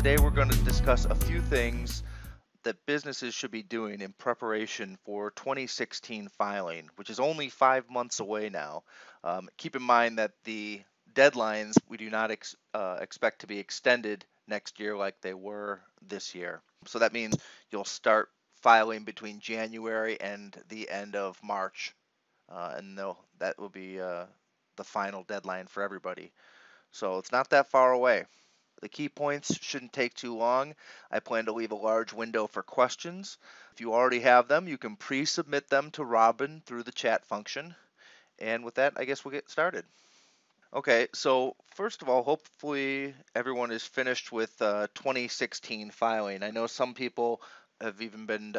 Today we're going to discuss a few things that businesses should be doing in preparation for 2016 filing, which is only 5 months away now. Keep in mind that the deadlines we do not expect to be extended next year like they were this year. So that means you'll start filing between January and the end of March, and that will be the final deadline for everybody. So it's not that far away. The key points shouldn't take too long. I plan to leave a large window for questions. If you already have them, you can pre-submit them to Robin through the chat function. And with that, I guess we'll get started. Okay, so first of all, hopefully everyone is finished with 2016 filing. I know some people have even been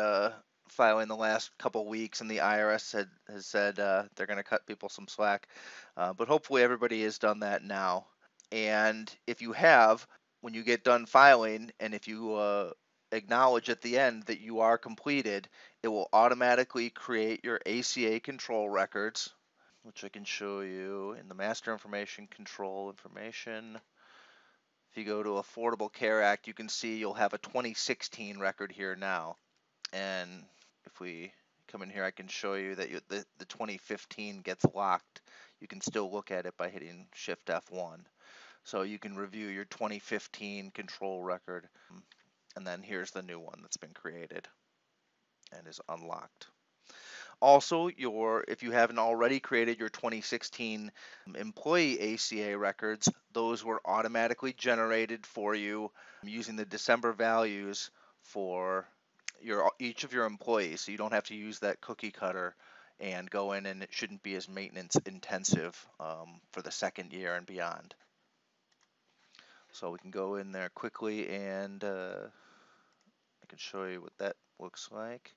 filing the last couple weeks, and the IRS has said they're going to cut people some slack. But hopefully everybody has done that now. And if you have, when you get done filing, and if you acknowledge at the end that you are completed, it will automatically create your ACA control records, which I can show you in the Master Information Control information. If you go to Affordable Care Act, you can see you'll have a 2016 record here now. And if we come in here, I can show you that the 2015 gets locked. You can still look at it by hitting Shift F1. So you can review your 2015 control record, and then here's the new one that's been created and is unlocked. Also, if you haven't already created your 2016 employee ACA records, those were automatically generated for you using the December values for each of your employees. So you don't have to use that cookie cutter and go in, and it shouldn't be as maintenance intensive for the second year and beyond. So we can go in there quickly, and I can show you what that looks like.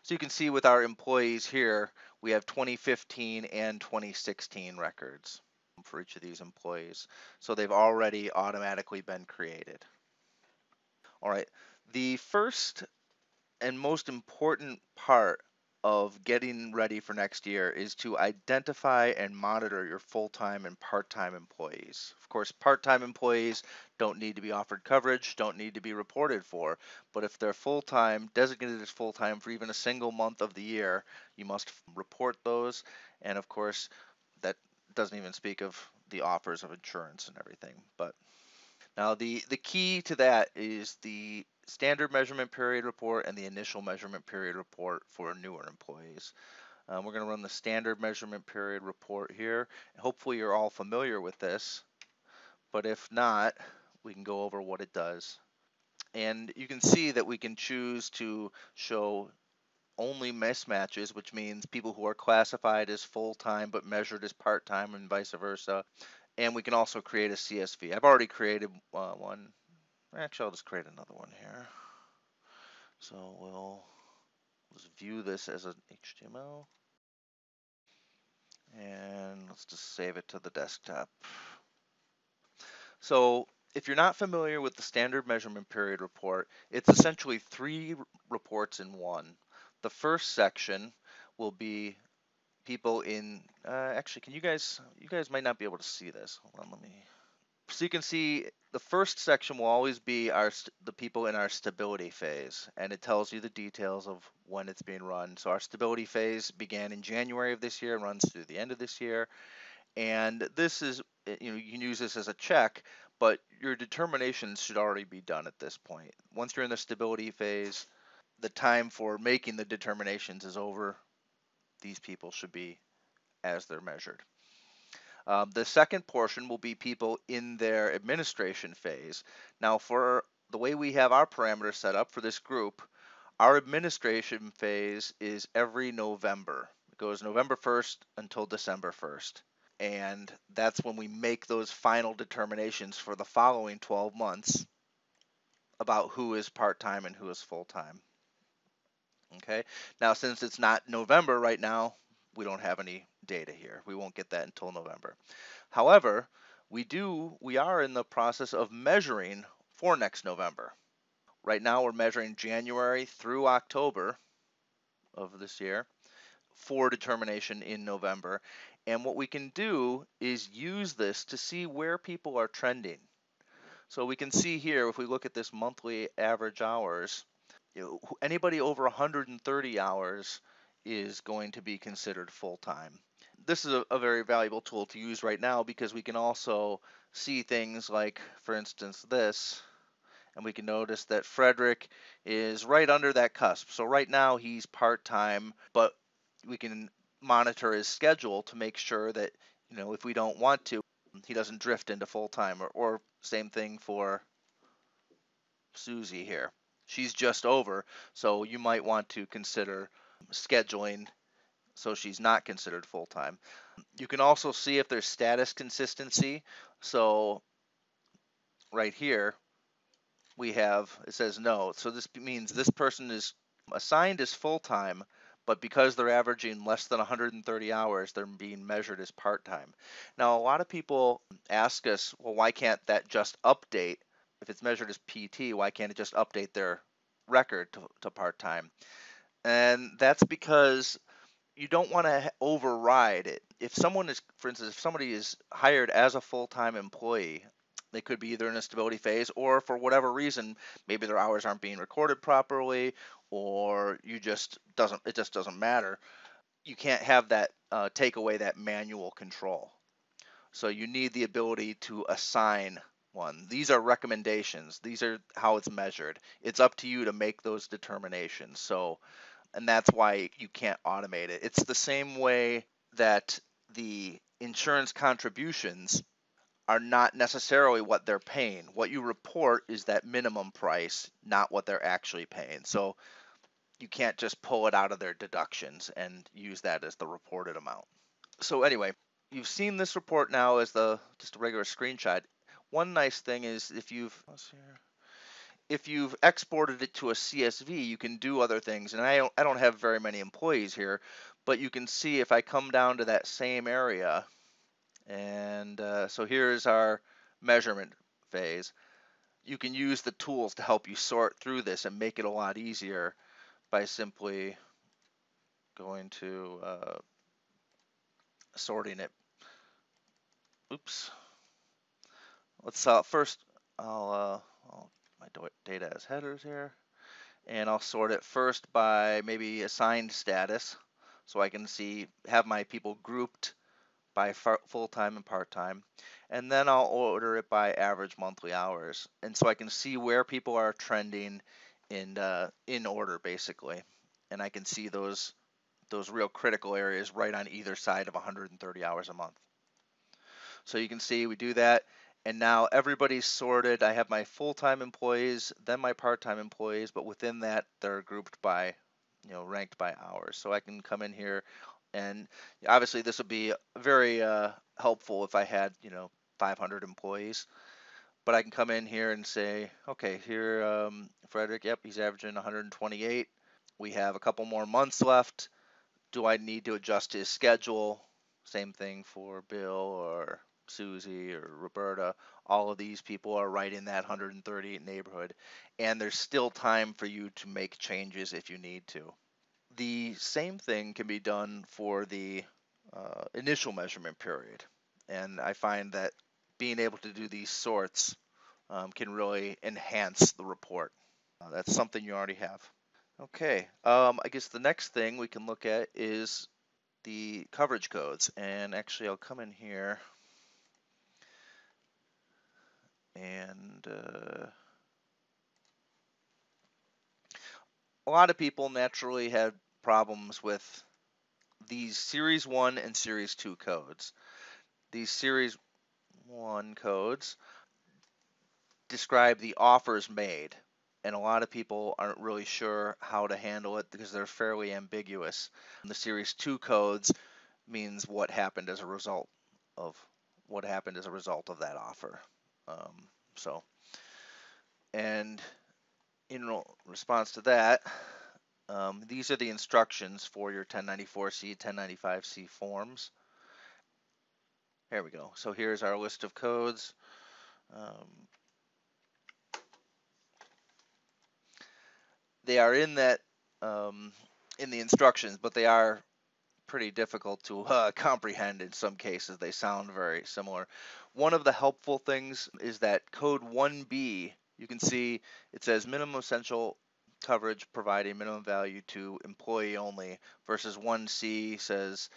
So you can see with our employees here, we have 2015 and 2016 records for each of these employees. So they've already automatically been created. All right, the first and most important part of getting ready for next year is to identify and monitor your full-time and part-time employees. Of course, part-time employees don't need to be offered coverage, don't need to be reported for, but if they're full-time, designated as full-time for even a single month of the year, you must report those. And of course, that doesn't even speak of the offers of insurance and everything. But now the key to that is the standard measurement period report and the initial measurement period report for newer employees. We're going to run the standard measurement period report here. Hopefully you're all familiar with this, but if not, we can go over what it does. And you can see that we can choose to show only mismatches, which means people who are classified as full-time but measured as part-time and vice versa. And we can also create a CSV. I've already created one. Actually, I'll just create another one here. So we'll just view this as an HTML. And let's just save it to the desktop. So if you're not familiar with the standard measurement period report, it's essentially 3 reports in one. The first section will be people in, actually, you guys might not be able to see this. Hold on, so you can see the first section will always be the people in our stability phase, and it tells you the details of when it's being run. So our stability phase began in January of this year and runs through the end of this year. And this is, you can use this as a check, but your determinations should already be done at this point. Once you're in the stability phase, the time for making the determinations is over. These people should be as they're measured. The second portion will be people in their administration phase. Now, for the way we have our parameters set up for this group, our administration phase is every November. It goes November 1st until December 1st. And that's when we make those final determinations for the following 12 months about who is part-time and who is full-time. Okay, now since it's not November right now, we don't have any data here. We won't get that until November. However, we are in the process of measuring for next November. Right now we're measuring January through October of this year for determination in November. And what we can do is use this to see where people are trending. So we can see here, if we look at this monthly average hours, anybody over 130 hours is going to be considered full-time. This is a very valuable tool to use right now because we can also see things like, for instance, this, and we can notice that Frederick is right under that cusp. So right now he's part-time, but we can monitor his schedule to make sure that, if we don't want to, he doesn't drift into full-time, or same thing for Susie here. She's just over, so you might want to consider scheduling so she's not considered full-time. You can also see if there's status consistency. So right here we have, it says no. So this means this person is assigned as full-time, but because they're averaging less than 130 hours, they're being measured as part-time. Now, a lot of people ask us, well, why can't that just update? If it's measured as PT, why can't it just update their record to part-time? And that's because you don't want to override it. If someone is, for instance, if somebody is hired as a full-time employee, they could be either in a stability phase, or for whatever reason, maybe their hours aren't being recorded properly, or it just doesn't matter. You can't have that take away that manual control. So you need the ability to assign one. These are recommendations. These are how it's measured. It's up to you to make those determinations. So, and that's why you can't automate it. It's the same way that the insurance contributions are not necessarily what they're paying. What you report is that minimum price, not what they're actually paying. So you can't just pull it out of their deductions and use that as the reported amount. So anyway, you've seen this report now as just a regular screenshot. One nice thing is if you've exported it to a CSV, you can do other things. And I don't have very many employees here, but you can see if I come down to that same area, and so here's our measurement phase. You can use the tools to help you sort through this and make it a lot easier by simply going to sorting it. Oops. Let's first, I'll my data as headers here, and I'll sort it first by maybe assigned status, so I can have my people grouped by full-time and part-time, and then I'll order it by average monthly hours, and so I can see where people are trending in order basically, and I can see those real critical areas right on either side of 130 hours a month. So you can see we do that, and now everybody's sorted. I have my full-time employees, then my part-time employees, but within that they're grouped by, ranked by hours. So I can come in here, and obviously this would be very helpful if I had 500 employees. But I can come in here and say, okay, here Frederick, yep, he's averaging 128. We have a couple more months left. Do I need to adjust his schedule? Same thing for Bill or Susie or Roberta. All of these people are right in that 138 neighborhood, and there's still time for you to make changes if you need to. The same thing can be done for the initial measurement period, and I find that being able to do these sorts can really enhance the report. That's something you already have. Okay, I guess the next thing we can look at is the coverage codes, and actually I'll come in here and a lot of people naturally had problems with these Series 1 and Series 2 codes. These Series 1 codes describe the offers made, and a lot of people aren't really sure how to handle it because they're fairly ambiguous. The Series 2 codes means what happened as a result of that offer. So, and in response to that, these are the instructions for your 1094C, 1095C forms. There we go. So here's our list of codes. They are in that in the instructions, but they are pretty difficult to comprehend in some cases. They sound very similar. One of the helpful things is that code 1B, you can see it says minimum essential coverage providing minimum value to employee only, versus 1C says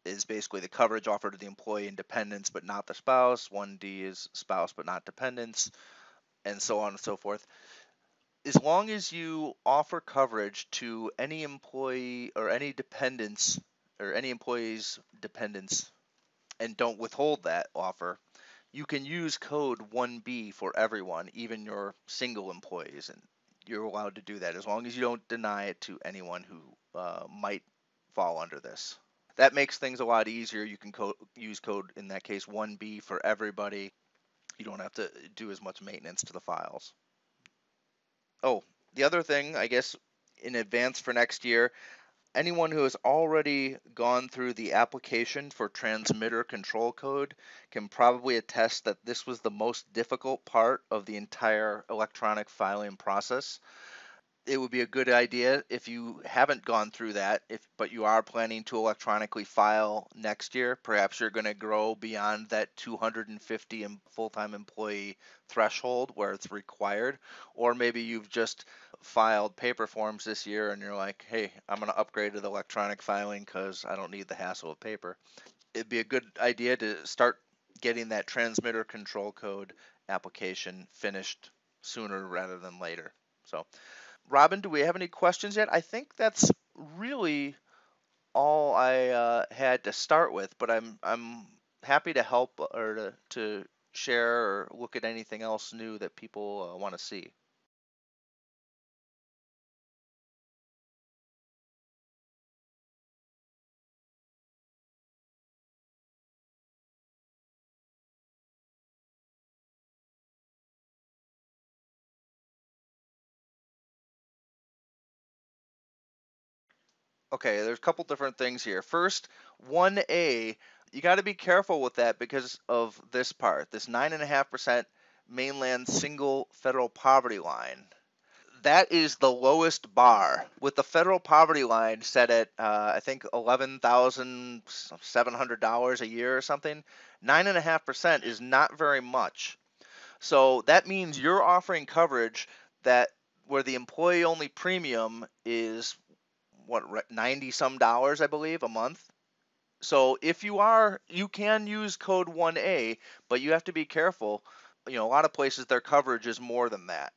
is basically the coverage offered to the employee and dependents but not the spouse. 1D is spouse but not dependents, and so on and so forth. As long as you offer coverage to any employee or any dependents or any employee's dependents and don't withhold that offer, you can use code 1B for everyone, even your single employees, and you're allowed to do that as long as you don't deny it to anyone who might fall under this. That makes things a lot easier. You can use code, in that case, 1B for everybody. You don't have to do as much maintenance to the files. Oh, the other thing, I guess, in advance for next year, anyone who has already gone through the application for transmitter control code can probably attest that this was the most difficult part of the entire electronic filing process. It would be a good idea if you haven't gone through that, but you are planning to electronically file next year. Perhaps you're going to grow beyond that 250 full-time employee threshold where it's required, or maybe you've just filed paper forms this year and you're like, hey, I'm going to upgrade to the electronic filing because I don't need the hassle of paper. It'd be a good idea to start getting that transmitter control code application finished sooner rather than later. So Robin, do we have any questions yet? I think that's really all I had to start with, but I'm happy to help or to share or look at anything else new that people want to see. Okay, there's a couple different things here. First, 1A, you got to be careful with that because of this part, this 9.5% mainland single federal poverty line. That is the lowest bar, with the federal poverty line set at I think $11,700 a year or something. 9.5% is not very much. So that means you're offering coverage that where the employee only premium is what, 90 some dollars, I believe, a month. So if you can use code 1A, but you have to be careful. A lot of places their coverage is more than that.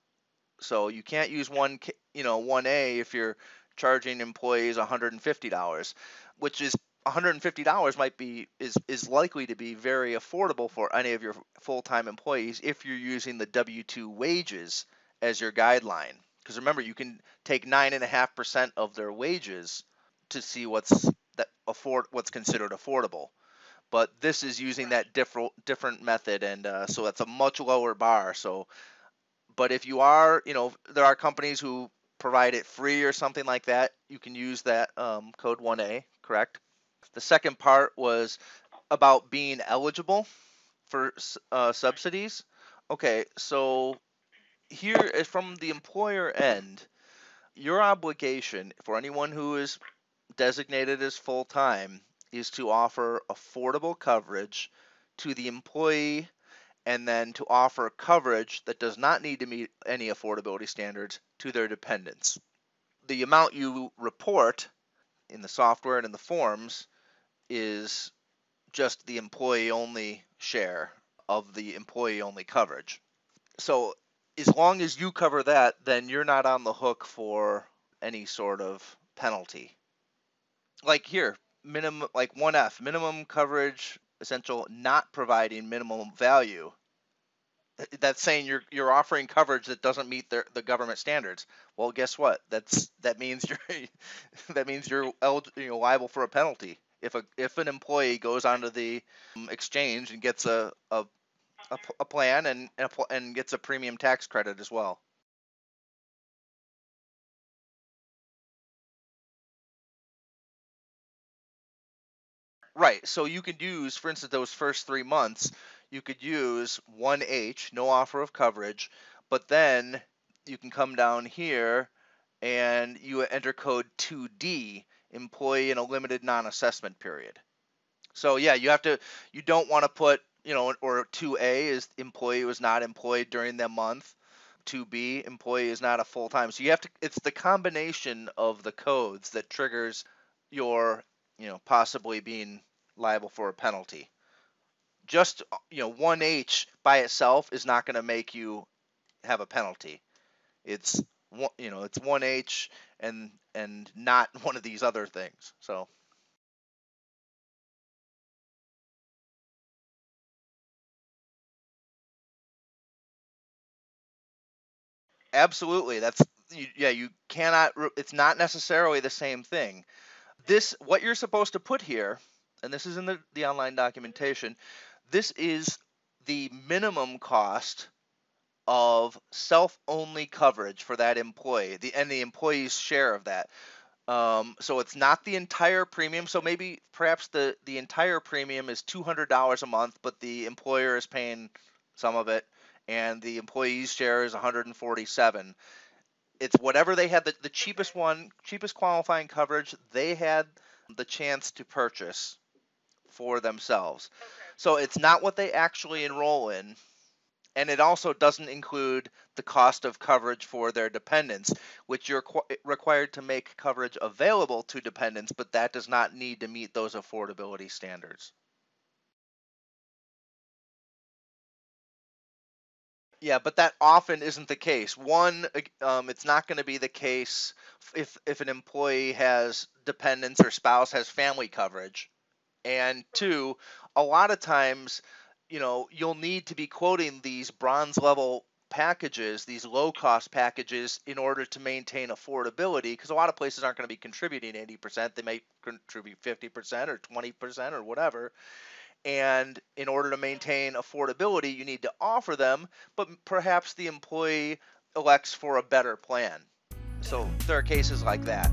So you can't use 1A if you're charging employees $150, which is $150 might be is likely to be very affordable for any of your full-time employees if you're using the W-2 wages as your guideline. Because remember, you can take 9.5% of their wages to see what's considered affordable. But this is using that different method, and so that's a much lower bar. So but if you are, there are companies who provide it free or something like that. You can use that code 1A, correct? The second part was about being eligible for subsidies. Okay, so here is from the employer end, your obligation for anyone who is designated as full time is to offer affordable coverage to the employee and then to offer coverage that does not need to meet any affordability standards to their dependents. The amount you report in the software and in the forms is just the employee only share of the employee only coverage. So as long as you cover that, then you're not on the hook for any sort of penalty. Like here, minimum, like 1F, minimum coverage essential not providing minimum value. That's saying you're offering coverage that doesn't meet the government standards. Well, guess what? That means you're that means liable for a penalty. If an employee goes onto the exchange and gets a plan and gets a premium tax credit as well. Right. So you could use, for instance, those first 3 months, you could use 1H, no offer of coverage, but then you can come down here and you enter code 2D, employee in a limited non-assessment period. So yeah, you don't want to put, or 2A is employee was not employed during that month. 2B, employee is not a full-time. So it's the combination of the codes that triggers your, possibly being liable for a penalty. Just, 1H by itself is not going to make you have a penalty. It's it's 1H and not one of these other things. So absolutely, yeah, you cannot. It's not necessarily the same thing. What you're supposed to put here, and this is in the online documentation. This is the minimum cost of self-only coverage for that employee, and the employee's share of that. So it's not the entire premium. So maybe perhaps the entire premium is $200 a month, but the employer is paying some of it, and the employee's share is 147. It's whatever they had, the cheapest one, cheapest qualifying coverage they had the chance to purchase for themselves. So it's not what they actually enroll in. And it also doesn't include the cost of coverage for their dependents, which you're required to make coverage available to dependents, but that does not need to meet those affordability standards. Yeah, but that often isn't the case. One, it's not going to be the case if an employee has dependents or spouse has family coverage. And two, a lot of times, you'll need to be quoting these bronze level packages, these low cost packages, in order to maintain affordability, because a lot of places aren't going to be contributing 80%. They may contribute 50% or 20% or whatever. And in order to maintain affordability, you need to offer them, but perhaps the employee elects for a better plan. So there are cases like that.